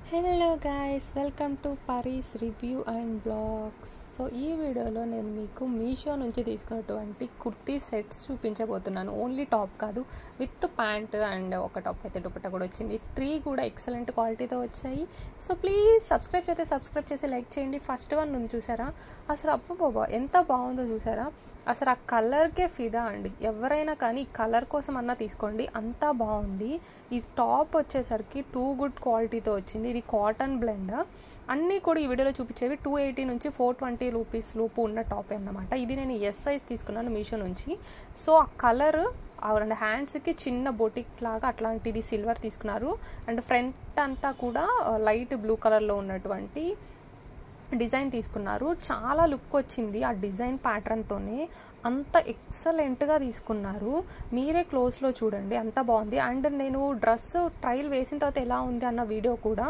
Hello guys, welcome to పరీస్ review and blogs. So ఈ వీడియోలో నేను మీకు మీషో నుంచి తీసుకున్నటువంటి కుర్తీ సెట్స్ చూపించబోతున్నాను. ఓన్లీ టాప్ కాదు, విత్ ప్యాంట్ అండ్ ఒక టాప్ అయితే దుపట్టా కూడా వచ్చింది. 3 కూడా ఎక్సలెంట్ క్వాలిటీతో వచ్చాయి. సో ప్లీజ్ సబ్స్క్రైబ్ చేసి లైక్ చేయండి. ఫస్ట్ వన్ ఉంది చూసారా, అసలు అబ్బా ఎంత బాగుందో చూసారా. అసలు ఆ కలర్కే ఫిదా అండి. ఎవరైనా కానీ ఈ కలర్ కోసం అన్నా తీసుకోండి, అంతా బాగుంది. ఈ టాప్ వచ్చేసరికి 2 గుడ్ క్వాలిటీతో వచ్చింది. ఇది కాటన్ బ్లెండ్. అన్నీ కూడా ఈ వీడియోలో చూపించేవి 280 నుంచి 420 రూపీస్ లోపు ఉన్న టాప్ అన్నమాట. ఇది నేను ఎస్ సైజ్ తీసుకున్నాను మీషో నుంచి. సో ఆ కలర్ అండ్ హ్యాండ్స్కి చిన్న బొటిక్ లాగా అట్లాంటిది సిల్వర్ తీసుకున్నారు. అండ్ ఫ్రంట్ అంతా కూడా లైట్ బ్లూ కలర్లో ఉన్నటువంటి డిజైన్ తీసుకున్నారు. చాలా లుక్ వచ్చింది ఆ డిజైన్ ప్యాటర్న్తోనే. అంత ఎక్సలెంట్గా తీసుకున్నారు. మీరే క్లోజ్లో చూడండి, అంత బాగుంది. అండ్ నేను డ్రెస్ ట్రయల్ వేసిన తర్వాత ఎలా ఉంది అన్న వీడియో కూడా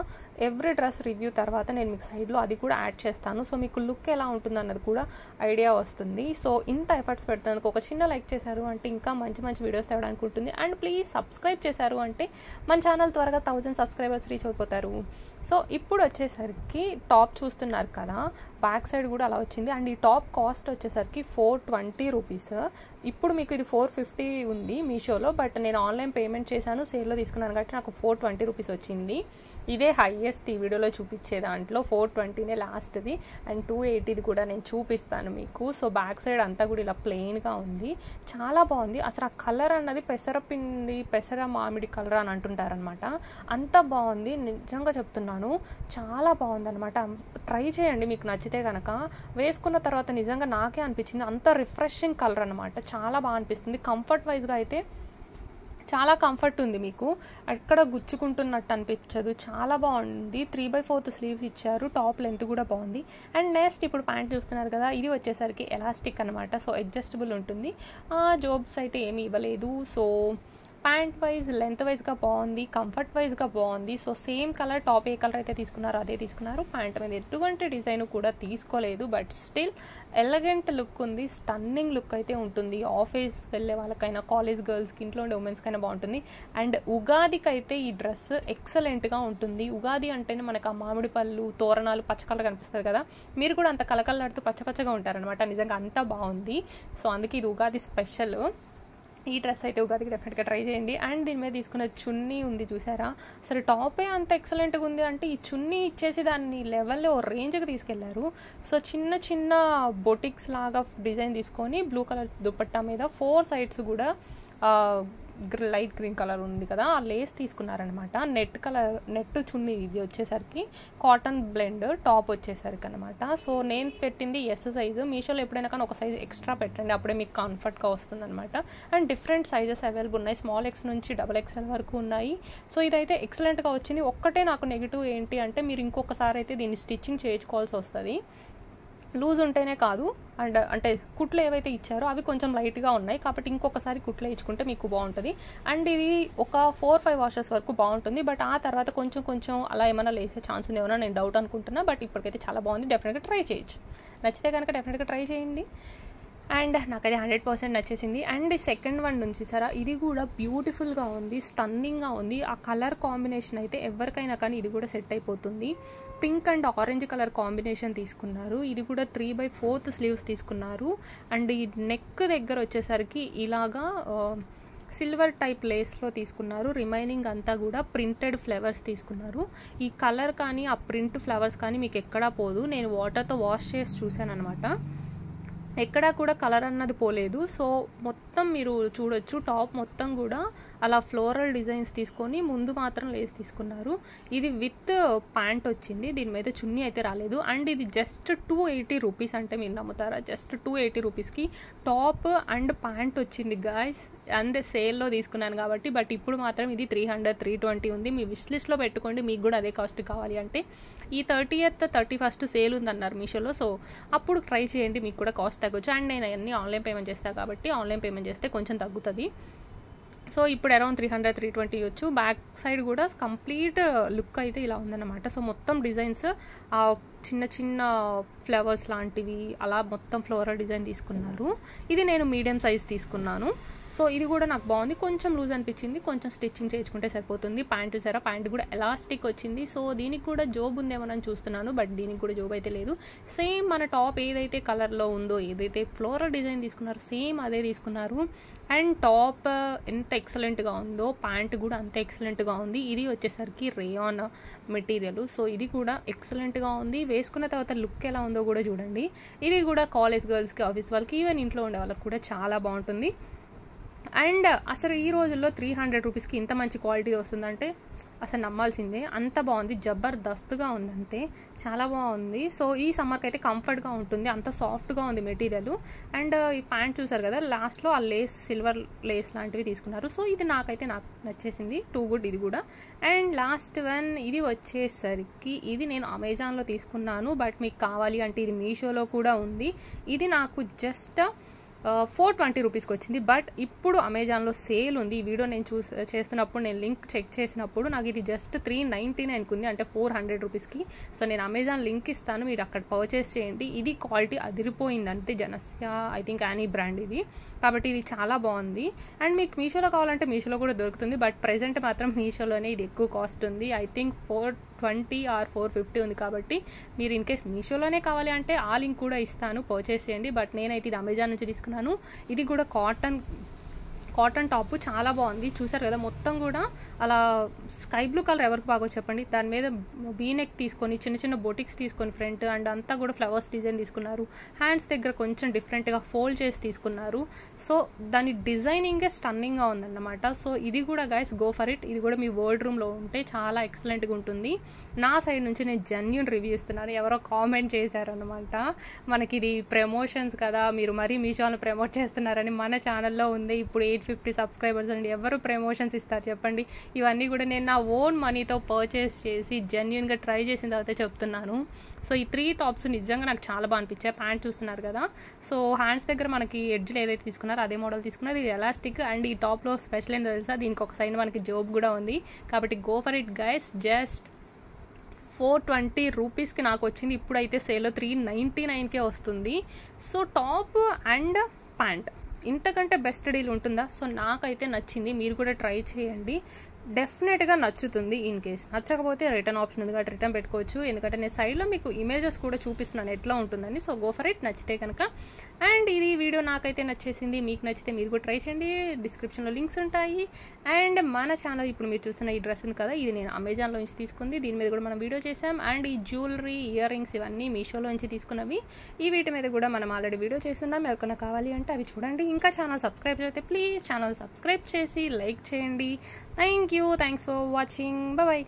ఎవ్రీ డ్రెస్ రివ్యూ తర్వాత నేను మీకు సైడ్లో అది కూడా యాడ్ చేస్తాను. సో మీకు లుక్ ఎలా ఉంటుంది అన్నది కూడా ఐడియా వస్తుంది. సో ఇంత ఎఫర్ట్స్ పెడుతున్నందుకు ఒక చిన్న లైక్ చేశారు అంటే ఇంకా మంచి మంచి వీడియోస్ తేవడానికి ఉంటుంది. అండ్ ప్లీజ్ సబ్స్క్రైబ్ చేశారు అంటే మన ఛానల్ త్వరగా 1000 సబ్స్క్రైబర్స్ రీచ్ అయిపోతారు. సో ఇప్పుడు వచ్చేసరికి టాప్ చూస్తున్నారు కదా, బ్యాక్ సైడ్ కూడా అలా వచ్చింది. అండ్ ఈ టాప్ కాస్ట్ వచ్చేసరికి 420 రూపీస్. ఇప్పుడు మీకు ఇది 450 ఉంది మీషోలో, బట్ నేను ఆన్లైన్ పేమెంట్ చేశాను, సేల్లో తీసుకున్నాను కాబట్టి నాకు 420 రూపీస్ వచ్చింది. ఇదే హైయెస్ట్ ఈ వీడియోలో చూపించే దాంట్లో 420నే లాస్ట్ది. అండ్ 280ది కూడా నేను చూపిస్తాను మీకు. సో బ్యాక్ సైడ్ అంతా కూడా ఇలా ప్లెయిన్గా ఉంది, చాలా బాగుంది. అసలు ఆ కలర్ అన్నది పెసర మామిడి కలర్ అని అంటుంటారనమాట. అంత బాగుంది, నిజంగా చెప్తున్నాను, చాలా బాగుంది అనమాట. ట్రై చేయండి మీకు నచ్చితే కనుక. వేసుకున్న తర్వాత నిజంగా నాకే అనిపించింది అంత రిఫ్రెషింగ్ కలర్ అనమాట. చాలా బాగా అనిపిస్తుంది. కంఫర్ట్ వైజ్గా అయితే చాలా కంఫర్ట్ ఉంది, మీకు ఎక్కడ గుచ్చుకుంటున్నట్టు అనిపించదు. చాలా బాగుంది. 3/4 స్లీవ్స్ ఇచ్చారు. టాప్ లెంత్ కూడా బాగుంది. అండ్ నెక్స్ట్ ఇప్పుడు ప్యాంట్ చూస్తున్నారు కదా, ఇది వచ్చేసరికి ఎలాస్టిక్ అనమాట. సో అడ్జస్టబుల్ ఉంటుంది. జోబ్స్ అయితే ఏమీ ఇవ్వలేదు. సో ప్యాంట్ వైజ్ లెంత్ వైజ్గా బాగుంది, కంఫర్ట్ వైజ్గా బాగుంది. సో సేమ్ కలర్, టాప్ ఏ కలర్ అయితే తీసుకున్నారో అదే తీసుకున్నారు. ప్యాంట్ మీద ఎటువంటి డిజైన్ కూడా తీసుకోలేదు, బట్ స్టిల్ ఎలగెంట్ లుక్ ఉంది. స్టన్నింగ్ లుక్ అయితే ఉంటుంది. ఆఫీస్ వెళ్ళే వాళ్ళకైనా, కాలేజ్ గర్ల్స్కి, ఇంట్లో ఉండే ఉమెన్స్కైనా బాగుంటుంది. అండ్ ఉగాదికి అయితే ఈ డ్రెస్ ఎక్సలెంట్గా ఉంటుంది. ఉగాది అంటేనే మనకు ఆ మామిడి పళ్ళు, తోరణాలు పచ్చ కలర్ కనిపిస్తుంది కదా, మీరు కూడా అంత కలకలాడుతూ పచ్చగా ఉంటారనమాట. నిజంగా అంతా బాగుంది. సో అందుకే ఇది ఉగాది స్పెషల్. ఈ డ్రెస్ అయితే ఉగాదికి డెఫినెట్గా ట్రై చేయండి. అండ్ దీని మీద తీసుకున్న చున్నీ ఉంది చూసారా, అసలు టాపే అంత ఎక్సలెంట్గా ఉంది. అంటే ఈ చున్నీ ఇచ్చేసి దాన్ని లెవెల్లో రేంజ్కి తీసుకెళ్లారు. సో చిన్న బొటిక్స్ లాగా డిజైన్ తీసుకొని బ్లూ కలర్ దుపట్టా మీద 4 సైడ్స్ కూడా లైట్ గ్రీన్ కలర్ ఉంది కదా, ఆ లేస్ తీసుకున్నారనమాట. నెట్ చున్నీ ఇది వచ్చేసరికి కాటన్ బ్లెండ్ టాప్ వచ్చేసరికి అనమాట. సో నేను పెట్టింది ఎస్ సైజు. మీషోలో ఎప్పుడైనా కానీ ఒక సైజ్ ఎక్స్ట్రా పెట్టండి, అప్పుడే మీకు కంఫర్ట్గా వస్తుంది అనమాట. అండ్ డిఫరెంట్ సైజెస్ అవైలబుల్ ఉన్నాయి. స్మాల్ ఎక్స్ నుంచి XXL వరకు ఉన్నాయి. సో ఇదైతే ఎక్సలెంట్గా వచ్చింది. ఒక్కటే నాకు నెగిటివ్ ఏంటి అంటే, మీరు ఇంకొకసారి అయితే దీన్ని స్టిచ్చింగ్ చేయించుకోవాల్సి వస్తుంది. లూజ్ ఉంటేనే కాదు, అండ్ అంటే కుట్లు ఏవైతే ఇచ్చారో అవి కొంచెం లైట్గా ఉన్నాయి కాబట్టి ఇంకొకసారి కుట్లు ఇచ్చుకుంటే మీకు బాగుంటుంది. అండ్ ఇది ఒక 4-5 వాషెస్ వరకు బాగుంటుంది. బట్ ఆ తర్వాత కొంచెం అలా ఏమైనా లేసే ఛాన్స్ ఉంది ఏమన్నా నేను డౌట్ అనుకుంటున్నా. బట్ ఇప్పటికైతే చాలా బాగుంది. డెఫినెట్గా ట్రై చేయొచ్చు. నచ్చితే కనుక డెఫినెట్గా ట్రై చేయండి. అండ్ నాకైతే 100% నచ్చేసింది. అండ్ ఈ సెకండ్ వన్ నుంచి సారా, ఇది కూడా బ్యూటిఫుల్గా ఉంది, స్టన్నింగ్గా ఉంది. ఆ కలర్ కాంబినేషన్ అయితే ఎవరికైనా కానీ ఇది కూడా సెట్ అయిపోతుంది. Pink and orange colour combination తీసుకున్నారు. ఇది కూడా 3/4 స్లీవ్స్ తీసుకున్నారు. అండ్ ఈ నెక్ దగ్గర వచ్చేసరికి ఇలాగా సిల్వర్ టైప్ లేస్లో తీసుకున్నారు. రిమైనింగ్ అంతా కూడా ప్రింటెడ్ ఫ్లవర్స్ తీసుకున్నారు. ఈ కలర్ కానీ ఆ ప్రింట్ ఫ్లవర్స్ కానీ మీకు ఎక్కడా పోదు. నేను వాటర్తో వాష్ చేసి చూశాను అనమాట, ఎక్కడా కూడా కలర్ అన్నది పోలేదు. సో మొత్తం మీరు చూడొచ్చు, టాప్ మొత్తం కూడా అలా ఫ్లోరల్ డిజైన్స్ తీసుకొని ముందు మాత్రం లేస్ తీసుకున్నారు. ఇది విత్ ప్యాంట్ వచ్చింది, దీని మీద చున్నీ అయితే రాలేదు. అండ్ ఇది జస్ట్ 280 రూపీస్. అంటే మీరు నమ్ముతారా, జస్ట్ 280 రూపీస్కి టాప్ అండ్ ప్యాంట్ వచ్చింది గాయ్స్. అండ్ సేల్లో తీసుకున్నాను కాబట్టి. బట్ ఇప్పుడు మాత్రం ఇది 300-320 ఉంది. మీ విష్ లిస్ట్లో పెట్టుకోండి, మీకు కూడా అదే కాస్ట్ కావాలి అంటే. ఈ 30th 31st సేల్ ఉందన్నారు మీషోలో. సో అప్పుడు ట్రై చేయండి, మీకు కూడా కాస్ట్ తగ్గొచ్చు. అండ్ నేను అన్నీ ఆన్లైన్ పేమెంట్ చేస్తాను కాబట్టి ఆన్లైన్ పేమెంట్ చేస్తే కొంచెం తగ్గుతుంది. సో ఇప్పుడు అరౌండ్ 300-320 ఇవ్వచ్చు. బ్యాక్ సైడ్ కూడా కంప్లీట్ లుక్ అయితే ఇలా ఉందన్నమాట. సో మొత్తం డిజైన్స్ చిన్న ఫ్లవర్స్ లాంటివి అలా మొత్తం ఫ్లోరల్ డిజైన్ తీసుకున్నారు. ఇది నేను మీడియం సైజ్ తీసుకున్నాను. సో ఇది కూడా నాకు బాగుంది, కొంచెం లూజ్ అనిపించింది, కొంచెం స్టిచ్చింగ్ చేయించుకుంటే సరిపోతుంది. ప్యాంట్ చూసారా, ప్యాంట్ కూడా ఎలాస్టిక్ వచ్చింది. సో దీనికి కూడా జోబ్ ఉందేమోనని చూస్తున్నాను, బట్ దీనికి కూడా జోబ్ అయితే లేదు. సేమ్ మన టాప్ ఏదైతే కలర్లో ఉందో, ఏదైతే ఫ్లోరల్ డిజైన్ తీసుకున్నారో సేమ్ అదే తీసుకున్నారు. అండ్ టాప్ ఎంత ఎక్సలెంట్గా ఉందో ప్యాంట్ కూడా అంత ఎక్సలెంట్గా ఉంది. ఇది వచ్చేసరికి రేయాన్ మెటీరియల్. సో ఇది కూడా ఎక్సలెంట్గా ఉంది. వేసుకున్న తర్వాత లుక్ ఎలా ఉందో కూడా చూడండి. ఇది కూడా కాలేజ్ గర్ల్స్కి, ఆఫీస్ వాళ్ళకి, ఈవెన్ ఇంట్లో ఉండే వాళ్ళకి కూడా చాలా బాగుంటుంది. అండ్ అసలు ఈ రోజుల్లో 300 రూపీస్కి ఇంత మంచి క్వాలిటీ వస్తుందంటే అసలు నమ్మాల్సిందే, అంత బాగుంది, జబర్దస్త్గా ఉంది, అంతే చాలా బాగుంది. సో ఈ సమ్మర్కి అయితే కంఫర్ట్గా ఉంటుంది, అంత సాఫ్ట్గా ఉంది మెటీరియల్. అండ్ ఈ ప్యాంట్ చూసారు కదా, లాస్ట్లో ఆ లేస్, సిల్వర్ లేస్ లాంటివి తీసుకున్నారు. సో ఇది నాకు నచ్చేసింది, టూ గుడ్ ఇది కూడా. అండ్ లాస్ట్ వన్ ఇది వచ్చేసరికి, ఇది నేను అమెజాన్లో తీసుకున్నాను, బట్ మీకు కావాలి అంటే ఇది మీషోలో కూడా ఉంది. ఇది నాకు జస్ట్ 420 రూపీస్కి వచ్చింది, బట్ ఇప్పుడు అమెజాన్లో సేల్ ఉంది. ఈ వీడియో నేను చేస్తున్నప్పుడు, నేను లింక్ చెక్ చేసినప్పుడు నాకు ఇది జస్ట్ 399 ఉంది, అంటే 400 రూపీస్కి. సో నేను అమెజాన్ లింక్ ఇస్తాను, మీరు అక్కడ పర్చేస్ చేయండి. ఇది క్వాలిటీ అదిరిపోయింది, అంతే. జనస్య ఐ థింక్ యానీ బ్రాండ్ ఇది, కాబట్టి ఇది చాలా బాగుంది. అండ్ మీకు మీషోలో కావాలంటే మీషోలో కూడా దొరుకుతుంది, బట్ ప్రెజెంట్ మాత్రం మీషోలోనే ఇది ఎక్కువ కాస్ట్ ఉంది. ఐ థింక్ 420 ఆర్ 450 ఉంది. కాబట్టి మీరు ఇన్ కేస్ మీషోలోనే కావాలి అంటే ఆ లింక్ కూడా ఇస్తాను, పర్చేస్ చేయండి. బట్ నేనైతే ఇది అమెజాన్ నుంచి తీసుకున్నాను. ఇది కూడా కాటన్ టాప్ చాలా బాగుంది. చూసారు కదా, మొత్తం కూడా అలా స్కై బ్లూ కలర్ ఎవరికి బాగో చెప్పండి. దాని మీద వీనెక్ తీసుకొని, చిన్న చిన్న బొటిక్స్ తీసుకొని ఫ్రంట్ అండ్ అంతా కూడా ఫ్లవర్స్ డిజైన్ తీసుకున్నారు. హ్యాండ్స్ దగ్గర కొంచెం డిఫరెంట్గా ఫోల్డ్ చేసి తీసుకున్నారు. సో దాని డిజైనింగే స్టన్నింగ్గా ఉందన్నమాట. సో ఇది కూడా గైస్ గో ఫర్ ఇట్. ఇది కూడా మీ వర్డ్ రూమ్లో ఉంటే చాలా ఎక్సలెంట్గా ఉంటుంది. నా సైడ్ నుంచి నేను జెన్యూన్ రివ్యూ ఇస్తున్నాను. ఎవరో కామెంట్ చేశారనమాట, మనకి ఇది ప్రమోషన్స్ కదా, మీరు మరీ మీషోలో ప్రమోట్ చేస్తున్నారని. మన ఛానల్లో ఉంది ఇప్పుడు 850 సబ్స్క్రైబర్స్ అండి, ఎవరు ప్రమోషన్స్ ఇస్తారు చెప్పండి. ఇవన్నీ కూడా నేను నా ఓన్ మనీతో పర్చేస్ చేసి జెన్యూన్గా ట్రై చేసిన తర్వాత చెప్తున్నాను. సో ఈ 3 టాప్స్ నిజంగా నాకు చాలా బాగా అనిపించాయి. ప్యాంట్ చూస్తున్నారు కదా, సో హ్యాండ్స్ దగ్గర మనకి ఎడ్జ్లు ఏదైతే తీసుకున్నారో అదే మోడల్ తీసుకున్నారు. ఇది ఎలాస్టిక్. అండ్ ఈ టాప్లో స్పెషల్ ఏంటో తెలుసా, దీనికి ఒక సైడ్ మనకి జోబ్ కూడా ఉంది. కాబట్టి go for it guys. Just 420 రూపీస్కి నాకు వచ్చింది. ఇప్పుడైతే సేల్లో 399కే వస్తుంది. సో టాప్ అండ్ ప్యాంట్ ఇంతకంటే బెస్ట్ డీల్ ఉంటుందా? సో నాకైతే నచ్చింది, మీరు కూడా ట్రై చేయండి, డెఫినెట్గా నచ్చుతుంది. ఇన్ కేస్ నచ్చకపోతే రిటర్న్ ఆప్షన్ ఉంది కాబట్టి రిటర్న్ పెట్టుకోవచ్చు, ఎందుకంటే నేను సైడ్లో మీకు ఇమేజెస్ కూడా చూపిస్తున్నాను ఎట్లా ఉంటుందని. సో గో ఫర్ ఇట్, నచ్చితే కనుక. అండ్ ఇది వీడియో నాకైతే నచ్చేసింది, మీకు నచ్చితే మీరు కూడా ట్రై చేయండి. డిస్క్రిప్షన్లో లింక్స్ ఉంటాయి. అండ్ మన ఛానల్ ఇప్పుడు మీరు చూస్తున్న ఈ డ్రెస్ కదా, ఇది నేను అమెజాన్లో నుంచి తీసుకుంది, దీని మీద కూడా మనం వీడియో చేసాం. అండ్ ఈ జ్యువెలరీ, ఇయర్ రింగ్స్ ఇవన్నీ మీషోలో నుంచి తీసుకున్నవి. ఈ వీటి మీద కూడా మనం ఆల్రెడీ వీడియో చేస్తున్నాం, ఎవరికైనా కావాలి అంటే అవి చూడండి. ఇంకా ఛానల్ సబ్స్క్రైబ్ చేస్తే ప్లీజ్ ఛానల్ సబ్స్క్రైబ్ చేసి లైక్ చేయండి. Thank you, thanks for watching, bye.